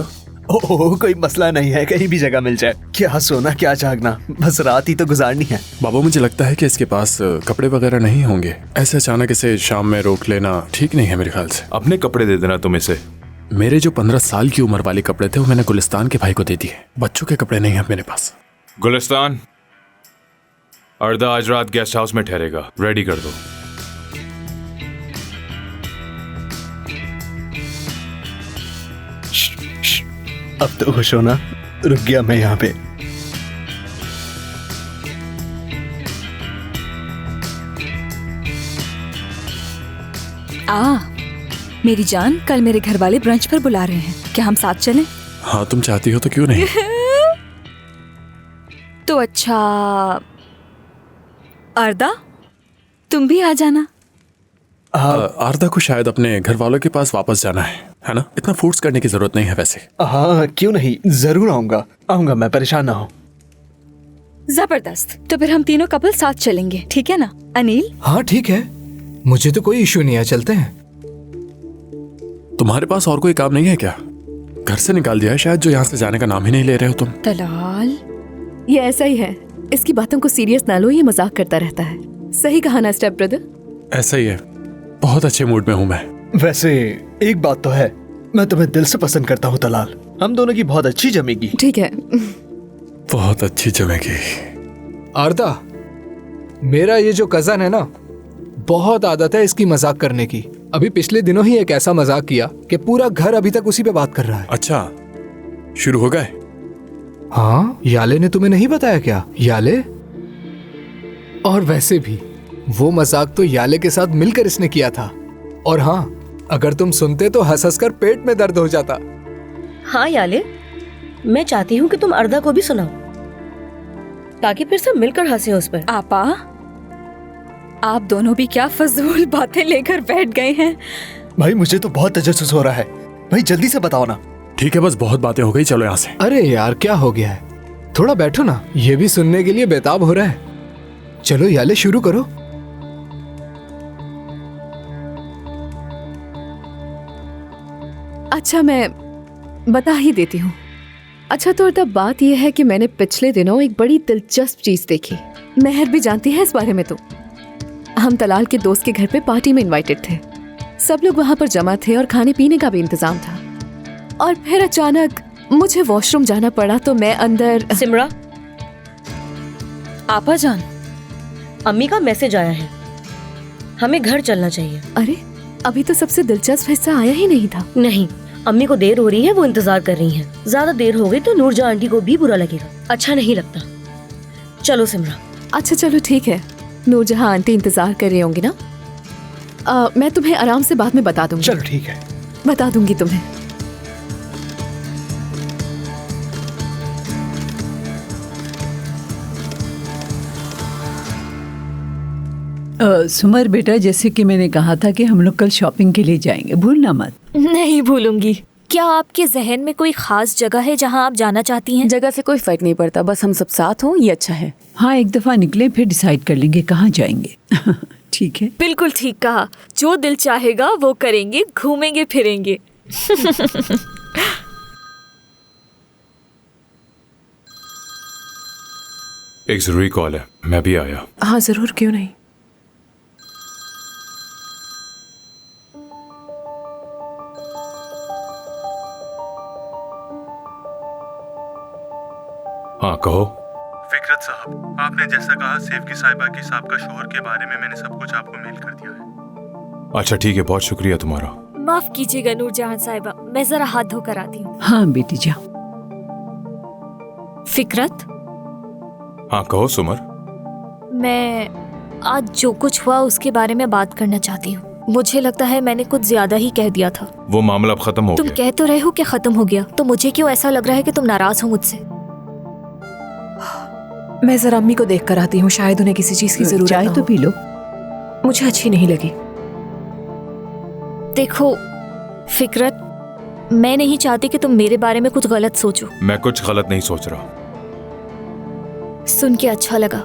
ओह कोई मसला नहीं है, कहीं भी जगह मिल जाए। क्या सोना क्या जागना, बस रात ही तो गुजारनी है। बाबा मुझे लगता है कि इसके पास कपड़े वगैरह नहीं होंगे। ऐसे अचानक इसे शाम में रोक लेना ठीक नहीं है मेरे ख्याल से। अपने कपड़े दे देना तुम इसे। मेरे जो 15 साल की उम्र वाले कपड़े थे वो मैंने गुलिस्तान के भाई को दे दिए। बच्चों के कपड़े नहीं है मेरे पास। गुलिस्तान, अर्दा आज रात गेस्ट हाउस में ठहरेगा, रेडी कर दो। अब तो खुश होना, रुक गया मैं यहाँ पे। मेरी जान, कल मेरे घर वाले ब्रंच पर बुला रहे हैं, क्या हम साथ चलें? हाँ तुम चाहती हो तो क्यों नहीं। तो अच्छा अर्दा, तुम भी आ जाना। आरदा को शायद अपने घर वालों के पास वापस जाना है ना? इतना फोर्स करने की जरूरत नहीं है वैसे। हाँ क्यों नहीं, जरूर आऊंगा मैं, परेशान ना हो। जबरदस्त, तो फिर हम तीनों कपल साथ चलेंगे, ठीक है ना अनिल? हाँ ठीक है, मुझे तो कोई इशू नहीं है, चलते हैं। तुम्हारे पास और कोई काम नहीं है क्या? घर से निकाल दिया है शायद, जो यहाँ से जाने का नाम ही नहीं ले रहे हो तुम। तलाल, ये ऐसा ही है, इसकी बातों को सीरियस ना लो, ये मजाक करता रहता है। सही कहा ना स्टेप ब्रदर? ऐसा ही है, बहुत अच्छे मूड में हूँ मैं। वैसे एक बात तो है, मैं तुम्हें दिल से पसंद करता हूँ तलाल, हम दोनों की बहुत अच्छी जमेगी। ठीक है, बहुत अच्छी जमेगी। आरदा, मेरा ये जो कजन है ना, बहुत आदत है इसकी मजाक करने की। अभी पिछले दिनों ही एक ऐसा मजाक किया कि पूरा घर अभी तक उसी पे बात कर रहा है। अच्छा, शुरू हो गए? हाँ, याले ने तुम्हें नहीं बताया क्या? याले, और वैसे भी वो मजाक तो याले के साथ मिलकर इसने किया था। और हाँ, अगर तुम सुनते तो हंस हंस कर पेट में दर्द हो जाता। हाँ याले, मैं चाहती हूँ कि तुम अर्दा को भी सुनाओ, ताकि फिर सब मिलकर हंसे उस पर। आपा, आप दोनों भी क्या फजूल बातें लेकर बैठ गए हैं। भाई मुझे तो बहुत तजस्सुस हो रहा है, भाई जल्दी से बताओ ना। ठीक है, बस बहुत बातें हो गई, चलो यहाँ से। अरे यार क्या हो गया है, थोड़ा बैठो ना, ये भी सुनने के लिए बेताब हो रहा है। चलो याले शुरू करो। अच्छा मैं बता ही देती हूँ। अच्छा तो तब बात यह है कि मैंने पिछले दिनों एक बड़ी दिलचस्प चीज देखी। मेहर भी जानती है इस बारे में। तो हम तलाल के दोस्त के घर पे पार्टी में इनवाइटेड थे, सब लोग वहां पर जमा थे और खाने पीने का भी इंतजाम था। और फिर अचानक मुझे वॉशरूम जाना पड़ा, तो मैं अंदर। सिमरा, आपा जान, अम्मी का मैसेज आया है, हमें घर चलना चाहिए। अरे अभी तो सबसे दिलचस्प हिस्सा आया ही नहीं था। नहीं, अम्मी को देर हो रही है, वो इंतजार कर रही हैं। ज्यादा देर हो गई तो नूरजहां आंटी को भी बुरा लगेगा, अच्छा नहीं लगता। चलो सिमरा। अच्छा चलो ठीक है, नूरजहां आंटी इंतजार कर रही होंगी ना। मैं तुम्हें आराम से बाद में बता दूंगी। चलो ठीक है, बता दूंगी तुम्हें। सुमर बेटा, जैसे कि मैंने कहा था कि हम लोग कल शॉपिंग के लिए जाएंगे, भूलना मत। नहीं भूलूंगी। क्या आपके जहन में कोई खास जगह है जहां आप जाना चाहती हैं? जगह से कोई फर्क नहीं पड़ता, बस हम सब साथ हों, ये अच्छा है। हाँ, एक दफा निकले फिर डिसाइड कर लेंगे कहाँ जाएंगे। ठीक है? बिल्कुल ठीक कहा, जो दिल चाहेगा वो करेंगे, घूमेंगे फिरेंगे। एक जरूरी कॉल है, मैं भी आया। हाँ जरूर, क्यों नहीं। हाँ कहो। फिकरत साहब, आपने जैसा कहा सेफ की साहिबा के साहब का शोहर के बारे में मैंने सब कुछ आपको मेल कर दिया है। अच्छा ठीक है, बहुत शुक्रिया तुम्हारा। माफ कीजिएगा नूरजहां साहिबा, मैं जरा हाथ धोकर आती हूँ। हाँ बेटी जा। फिकरत, हाँ कहो सुमर। मैं आज जो कुछ हुआ उसके बारे में बात करना चाहती हूँ। मुझे लगता है मैंने कुछ ज्यादा ही कह दिया था। वो मामला अब खत्म हो तुम गया। कह तो रहे हो कि खत्म हो गया, तो मुझे क्यों ऐसा लग रहा है कि तुम नाराज हो मुझसे? मैं जरा अम्मी को देख कर आती हूँ, शायद उन्हें किसी चीज की जरूरत चाय हो। तो पी लो। मुझे अच्छी नहीं लगी। देखो फिकरत, मैं नहीं चाहती कि तुम मेरे बारे में कुछ गलत सोचो। मैं कुछ गलत नहीं सोच रहा। सुन के अच्छा लगा।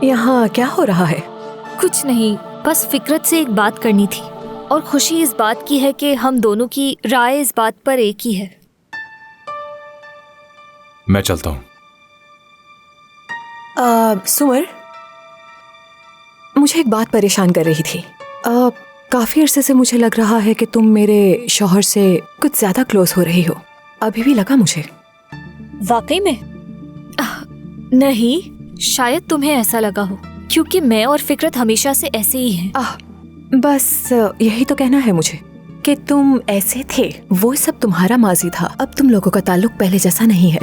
यहाँ क्या हो रहा है? कुछ नहीं, बस फिकरत से एक बात करनी थी और खुशी इस बात की है कि हम दोनों की राय इस बात पर एक ही है। मैं चलता हूँ। सुमर, मुझे एक बात परेशान कर रही थी। काफी अरसे से मुझे लग रहा है कि तुम मेरे शौहर से कुछ ज्यादा क्लोज हो रही हो। अभी भी लगा मुझे। वाकई में? नहीं, शायद तुम्हें ऐसा लगा हो, क्योंकि मैं और फिकरत हमेशा से ऐसे ही हैं। बस यही तो कहना है मुझे कि तुम ऐसे थे। वो सब तुम्हारा माजी था। अब तुम लोगों का ताल्लुक पहले जैसा नहीं है।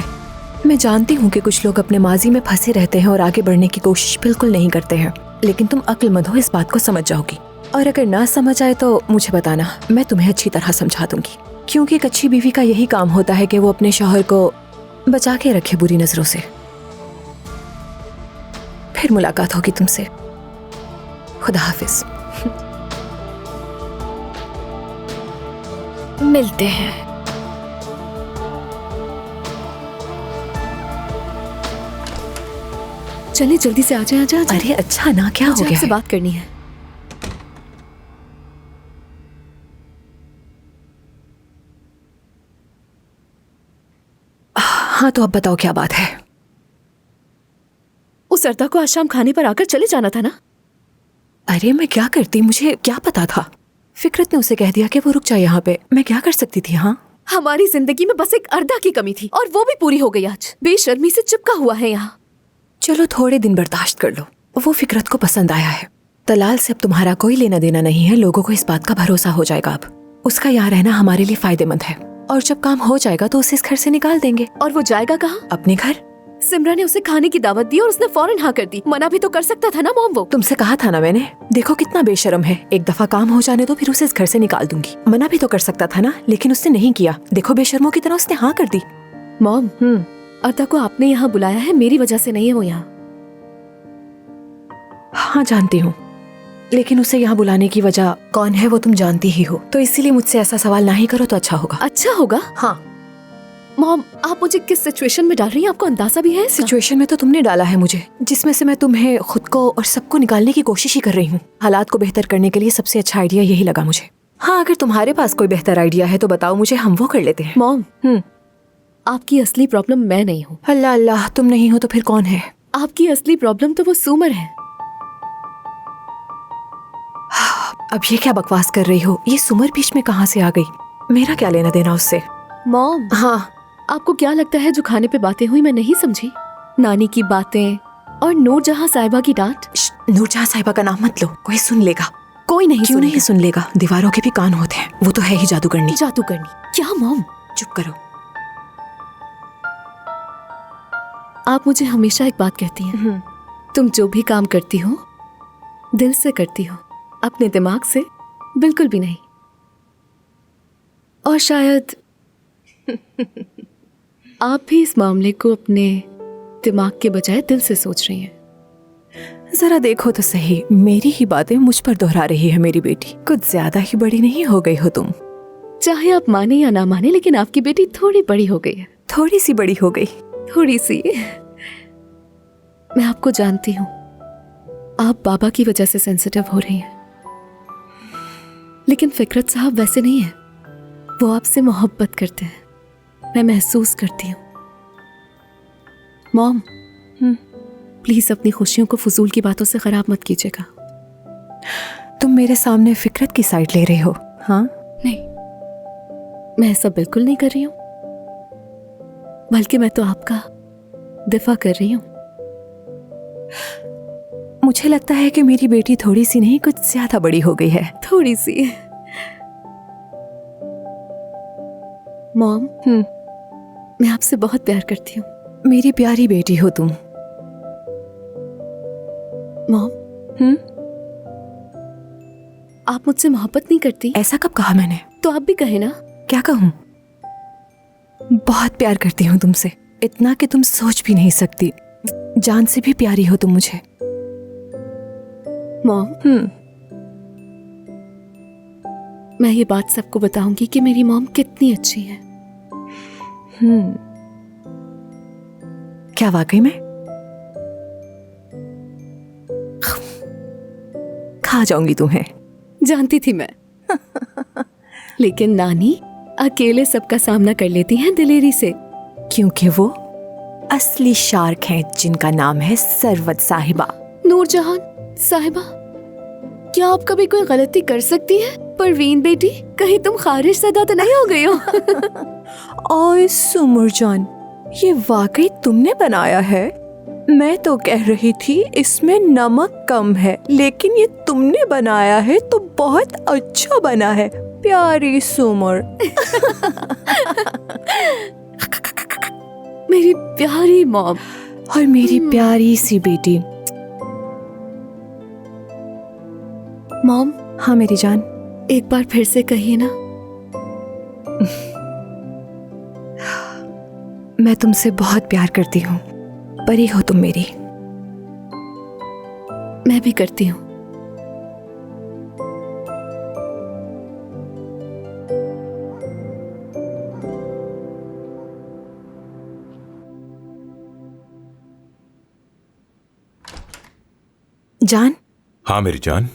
मैं जानती हूँ कि कुछ लोग अपने माजी में फंसे रहते हैं और आगे बढ़ने की कोशिश बिल्कुल नहीं करते हैं, लेकिन तुम अक्लमंद हो, इस बात को समझ जाओगी। और अगर ना समझ आए तो मुझे बताना, मैं तुम्हें अच्छी तरह समझा दूंगी। क्योंकि एक अच्छी बीवी का यही काम होता है कि वो अपने शौहर को बचा के रखे बुरी नजरों से। फिर मुलाकात होगी तुमसे। खुदा हाफिज। मिलते हैं। चलिए जल्दी से आ जाए। अरे अच्छा ना, क्या हो गया? आपसे बात करनी है। हाँ तो अब बताओ क्या बात है? उस अर्दा को आज शाम खाने पर आकर चले जाना था ना। अरे मैं क्या करती, मुझे क्या पता था। फिकरत ने उसे कह दिया कि वो रुक जाए यहाँ पे। मैं क्या कर सकती थी? हाँ, हमारी जिंदगी में बस एक अर्दा की कमी थी और वो भी पूरी हो गई आज। बेशर्मी से चिपका हुआ है यहाँ। चलो थोड़े दिन बर्दाश्त कर लो। वो फिकरत को पसंद आया है। तलाल से अब तुम्हारा कोई लेना देना नहीं है। लोगों को इस बात का भरोसा हो जाएगा अब। उसका यहाँ रहना हमारे लिए फायदेमंद है, और जब काम हो जाएगा तो उसे इस घर से निकाल देंगे। और वो जाएगा कहाँ? अपने घर। सिमरा ने उसे खाने की दावत दी और उसने फौरन हाँ कर दी। मना भी तो कर सकता था ना मॉम। वो तुमसे कहा था ना मैंने। देखो कितना बेशर्म है। एक दफा काम हो जाने दो, फिर उसे इस घर से निकाल दूंगी। मना भी तो कर सकता था ना, लेकिन उसने नहीं किया। देखो बेशर्मों की तरह उसने हाँ कर दी। मॉम, अर्दा को आपने यहाँ बुलाया है, मेरी वजह से नहीं है वो यहाँ। हाँ जानती हूँ, लेकिन उसे यहाँ बुलाने की वजह कौन है वो तुम जानती ही हो। तो इसीलिए मुझसे ऐसा सवाल ना ही करो तो अच्छा होगा। अच्छा होगा? हाँ। मॉम, आप मुझे किस सिचुएशन में डाल रही हैं? आपको अंदाजा भी है? सिचुएशन में तो तुमने डाला है मुझे, जिसमें से मैं तुम्हें, खुद को और सबको निकालने की कोशिश ही कर रही हूँ। हालात को बेहतर करने के लिए सबसे अच्छा आइडिया यही लगा मुझे। हाँ, अगर तुम्हारे पास कोई बेहतर आइडिया है तो बताओ मुझे, हम वो कर लेते हैं। मॉम, आपकी असली प्रॉब्लम मैं नहीं हूँ। अल्लाह अल्लाह, तुम नहीं हो तो फिर कौन है? आपकी असली प्रॉब्लम तो वो सुमर है। अब ये क्या बकवास कर रही हो? ये सुमर बीच में कहाँ से आ गई? मेरा क्या लेना देना उससे? मॉम, हाँ, आपको क्या लगता है जो खाने पे बातें हुई मैं नहीं समझी? नानी की बातें और नूरजहां साहिबा की डांट। नूरजहां साहिबा का नाम मत लो, कोई सुन लेगा। कोई नहीं क्यों नहीं सुन लेगा? दीवारों के भी कान होते हैं। वो तो है ही जादूगरनी। जादूगरनी क्या मॉम? चुप करो। आप मुझे हमेशा एक बात कहती हैं, तुम जो भी काम करती हो दिल से करती हो, अपने दिमाग से बिल्कुल भी नहीं। और शायद आप भी इस मामले को अपने दिमाग के बजाय दिल से सोच रही हैं। जरा देखो तो सही, मेरी ही बातें मुझ पर दोहरा रही है मेरी बेटी। कुछ ज्यादा ही बड़ी नहीं हो गई हो तुम? चाहे आप माने या ना माने, लेकिन आपकी बेटी थोड़ी बड़ी हो गई है। थोड़ी सी बड़ी हो गई? थोड़ी सी। मैं आपको जानती हूँ, आप बाबा की वजह से सेंसिटिव हो रही हैं, लेकिन फिकरत साहब वैसे नहीं है। वो आपसे मोहब्बत करते हैं, मैं महसूस करती हूँ। मॉम, प्लीज अपनी खुशियों को फजूल की बातों से खराब मत कीजिएगा। तुम मेरे सामने फिकरत की साइड ले रही हो? हाँ? नहीं, मैं ऐसा बिल्कुल नहीं कर रही हूँ, बल्कि मैं तो आपका दिफा कर रही हूँ। मुझे लगता है कि मेरी बेटी थोड़ी सी नहीं, कुछ ज्यादा बड़ी हो गई है। थोड़ी सी। मॉम, मैं आपसे बहुत प्यार करती हूँ। मेरी प्यारी बेटी हो तुम। मॉम, आप मुझसे मोहब्बत नहीं करती? ऐसा कब कहा मैंने? तो आप भी कहे ना। क्या कहूँ? बहुत प्यार करती हूँ तुमसे। इतना कि तुम सोच भी नहीं सकती। जान से भी प्यारी हो तुम मुझे। मॉम, मैं ये बात सबको बताऊंगी कि मेरी मॉम कितनी अच्छी है। क्या वाकई में? खा जाऊंगी तुम्हें। जानती थी मैं। लेकिन नानी अकेले सबका सामना कर लेती हैं दिलेरी से, क्योंकि वो असली शार्क हैं जिनका नाम है सरवत साहिबा। नूरजहान साहिबा, क्या आप कभी कोई गलती कर सकती हैं? परवीन बेटी, कहीं तुम खारिज सदा तो नहीं हो गई हो? ओए सुमरजान, ये वाकई तुमने बनाया है? मैं तो कह रही थी इसमें नमक कम है, लेकिन ये तुमने बनाया है तो बहुत अच्छा बना है प्यारी सुमर। मेरी प्यारी मॉम और मेरी प्यारी सी बेटी। मॉम। हाँ मेरी जान। एक बार फिर से कहिए ना। मैं तुमसे बहुत प्यार करती हूँ, परी हो तुम मेरी। मैं भी करती हूँ। जान। हाँ मेरी जान।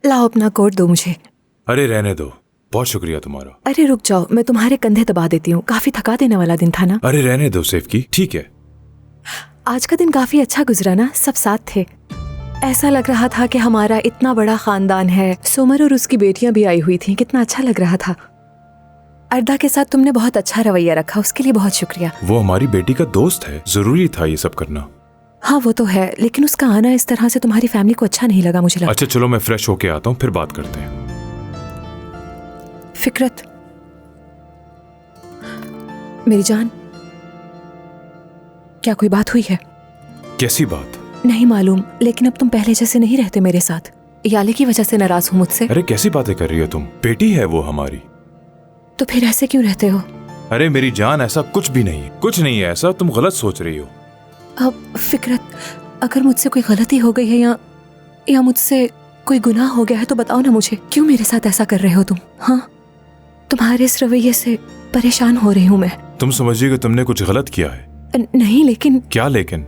लाओ अपना कोट दो मुझे। अरे रहने दो, बहुत शुक्रिया तुम्हारा। अरे रुक जाओ, मैं तुम्हारे कंधे दबा देती हूँ। काफी थका देने वाला दिन था ना। अरे रहने दो सेवकी, ठीक है। आज का दिन काफी अच्छा गुजरा ना, सब साथ थे। ऐसा लग रहा था कि हमारा इतना बड़ा खानदान है। सुमर और उसकी बेटियां भी आई हुई थी, कितना अच्छा लग रहा था। अर्दा के साथ तुमने बहुत अच्छा रवैया रखा, उसके लिए बहुत शुक्रिया। वो हमारी बेटी का दोस्त है, जरूरी था ये सब करना। हाँ वो तो है, लेकिन उसका आना इस तरह से तुम्हारी फैमिली को अच्छा नहीं लगा मुझे लगता। अच्छा चलो मैं फ्रेश होके आता हूँ, फिर बात करते हैं। फिक्रत, मेरी जान, क्या कोई बात हुई है? कैसी बात? नहीं मालूम, लेकिन अब तुम पहले जैसे नहीं रहते मेरे साथ। याले की वजह से नाराज हो मुझसे? अरे कैसी बातें कर रही हो तुम? बेटी है वो हमारी। तो फिर ऐसे क्यों रहते हो? अरे मेरी जान, ऐसा कुछ भी नहीं है, कुछ नहीं है ऐसा, तुम गलत सोच रही हो। अब फिक्रत, अगर मुझसे कोई गलती हो गई है या मुझसे कोई गुनाह हो गया है तो बताओ ना मुझे। क्यों मेरे साथ ऐसा कर रहे हो तुम? हाँ, तुम्हारे इस रवैये से परेशान हो रही हूँ मैं। तुम समझिए कि तुमने कुछ गलत किया है। नहीं लेकिन। क्या लेकिन?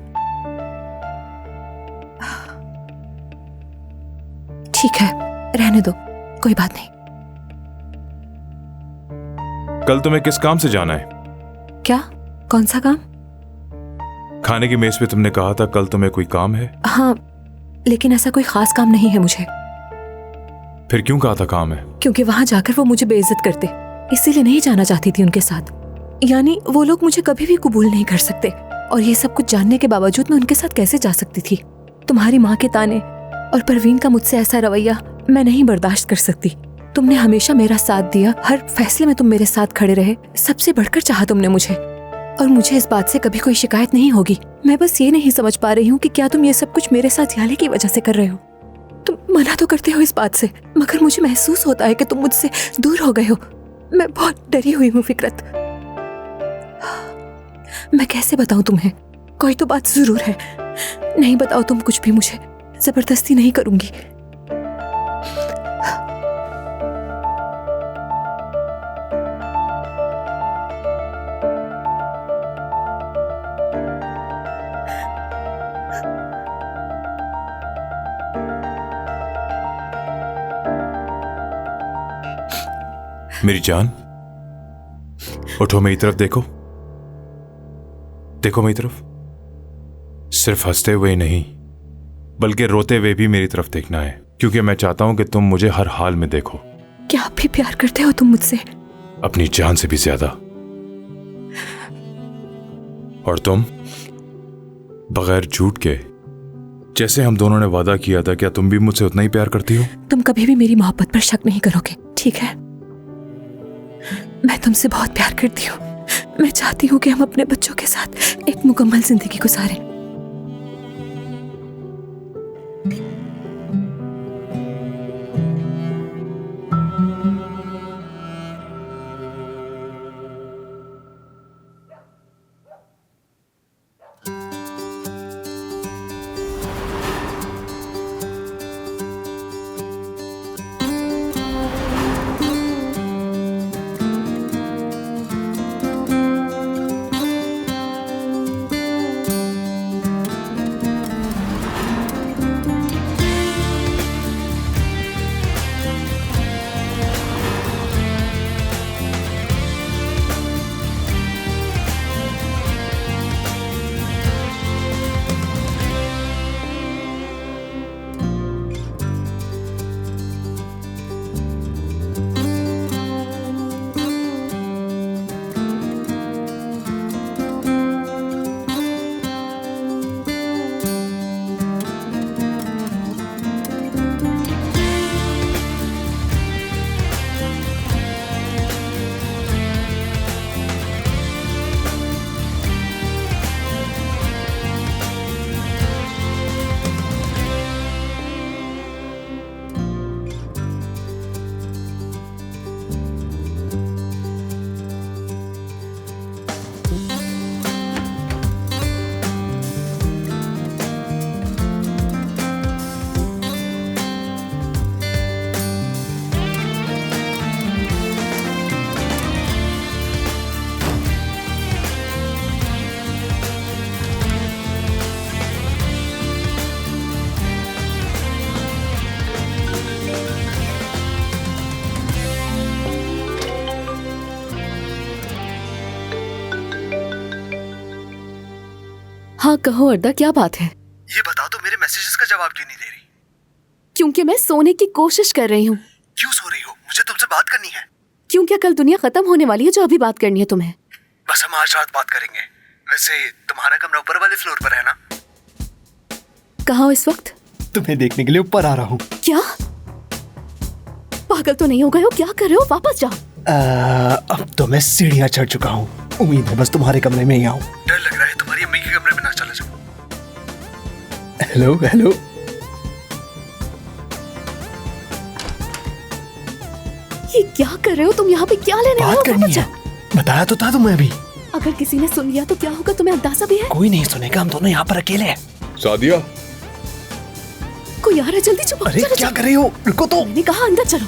ठीक है, रहने दो, कोई बात नहीं। कल तुम्हें किस काम से जाना है? क्या? कौन सा काम? खाने की मेज पे तुमने कहा था कल तुम्हें कोई काम है। हाँ, लेकिन ऐसा कोई खास काम नहीं है मुझे। फिर क्यों कहा था काम है? क्योंकि वहां जाकर वो मुझे बेइज्जत करते, इसीलिए नहीं जाना चाहती थी उनके साथ। यानी वो लोग मुझे कभी भी कबूल नहीं कर सकते, और ये सब कुछ जानने के बावजूद मैं उनके साथ कैसे जा सकती थी? तुम्हारी माँ के ताने और परवीन का मुझसे ऐसा रवैया मैं नहीं बर्दाश्त कर सकती। तुमने हमेशा मेरा साथ दिया, हर फैसले में तुम मेरे साथ खड़े रहे, सबसे बढ़कर चाहा तुमने मुझे, और मुझे इस बात से कभी कोई शिकायत नहीं होगी। मैं बस ये नहीं समझ पा रही हूँ कि क्या तुम ये सब कुछ मेरे साथ याले की वजह से कर रहे हो? तुम मना तो करते हो इस बात से, मगर मुझे महसूस होता है कि तुम मुझसे दूर हो गए हो। मैं बहुत डरी हुई हूँ फिक्रत। मैं कैसे बताऊं तुम्हें? कोई तो बात जरूर है। नहीं बताओ तुम कुछ भी, मुझे जबरदस्ती नहीं करूंगी। मेरी जान, उठो, मेरी तरफ देखो, देखो मेरी तरफ। सिर्फ हंसते हुए नहीं बल्कि रोते हुए भी मेरी तरफ देखना है, क्योंकि मैं चाहता हूं कि तुम मुझे हर हाल में देखो। क्या आप भी प्यार करते हो तुम मुझसे? अपनी जान से भी ज्यादा। और तुम बगैर झूठ के, जैसे हम दोनों ने वादा किया था, क्या तुम भी मुझसे उतना ही प्यार करती हो? तुम कभी भी मेरी मोहब्बत पर शक नहीं करोगे, ठीक है? मैं तुमसे बहुत प्यार करती हूँ। मैं चाहती हूँ कि हम अपने बच्चों के साथ एक मुकम्मल जिंदगी गुजारें। हाँ कहो अर्दा, क्या बात है? ये बता दो मेरे मैसेजेस का जवाब क्यों नहीं दे रही? क्योंकि मैं सोने की कोशिश कर रही हूँ। क्यों सो रही हो? मुझे तुमसे बात करनी है। क्यों, क्या कल दुनिया खत्म होने वाली है जो अभी बात करनी है तुम्हें? बस हम आज रात बात करेंगे। वैसे तुम्हारा कमरा ऊपर वाले फ्लोर पर है ना? कहाँ हो इस वक्त? तुम्हें देखने के लिए ऊपर आ रहा हूँ। क्या पागल तो नहीं हो गए हो? क्या कर रहे हो? वापस जाओ। अब तो मैं सीढ़ियाँ चढ़ चुका हूँ। उम्मीद है बस तुम्हारे कमरे में ही आऊँ। डर लग रहा है तुम्हारी अम्मी के कमरे में ना चला जाऊँ। Hello hello. ये क्या कर रहे हो तुम? यहाँ पे क्या लेने आए हो? बात करनी है। बताया तो था तुम्हें अभी। अगर किसी ने सुन लिया तो क्या होगा? तुम्हें अंदाजा भी है? कोई नहीं सुनेगा, हम दोनों यहाँ पर अकेले हैं। सादिया, कोई आ रहा है, जल्दी चुप। अरे क्या कर रही हो? रुको तो। मैंने कहा अंदर चलो।